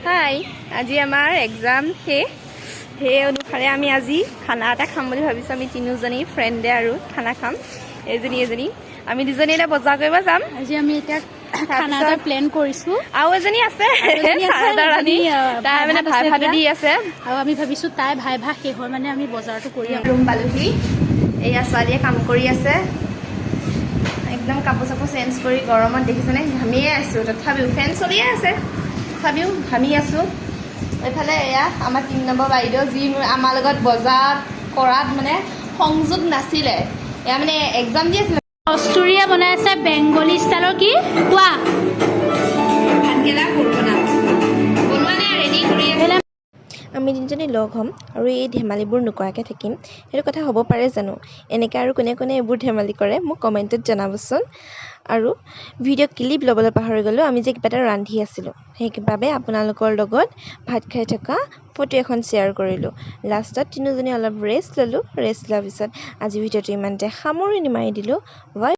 হাই আজি আমাৰ এক্সাম সেই অনুসাৰে আমি আজি খানা এটা খাম বুলি ভাবিছোঁ। আমি তিনিজনী ফ্ৰেণ্ডে আৰু খানা খাম। এজনী আমি দুজনী এতিয়া বজাৰ কৰিব যাম। আজি আমি এতিয়া খানা এটা প্লেন কৰিছোঁ। আৰু এজনী আছে ৰাণী, তাই মানে ভাই ভাতো দি আছে। আৰু আমি ভাবিছোঁ তাই ভাই শেষ হয় মানে আমি বজাৰটো কৰি ৰুম পালোহি। এয়া ছোৱালীয়ে কাম কৰি আছে, একদম কাপোৰ চাপোৰ চেঞ্জ কৰি গৰমত দেখিছেনে ঘামিয়ে আছোঁ। তথাপিও ফেন চলিয়ে আছে, তথাপিও ঘামি আছোঁ। এইফালে এয়া আমাৰ ৩ নম্বৰ বাইদেউ, যি আমাৰ লগত বজাৰ কৰাত মানে সংযোগ নাছিলে। এয়া মানে এক্সাম দি আছিলে। কস্তুৰীয়ে বনাই আছে বেংগলী ষ্টাইলৰ কি কোৱা ভাতকেৰেলা বনোৱা নাই, ৰেডি কৰি আছে। আমি তিনিজনী লগ হ'ম আৰু এই ধেমালিবোৰ নকৰাকৈ থাকিম, সেইটো কথা হ'ব পাৰে জানো? এনেকৈ আৰু কোনে কোনে এইবোৰ ধেমালি কৰে মোক কমেণ্টত জনাবচোন। আৰু ভিডিঅ' ক্লিপ ল'বলৈ পাহৰি গ'লোঁ। আমি যে কিবা এটা ৰান্ধি আছিলোঁ, সেইবাবে আপোনালোকৰ লগত ভাত খাই থকা ফটো এখন শ্বেয়াৰ কৰিলোঁ। লাষ্টত তিনিজনী অলপ ৰেষ্ট ল'লোঁ। ৰেষ্ট লোৱাৰ পিছত আজি ভিডিঅ'টো ইমানতে সামৰণি মাৰি দিলোঁ। বাই।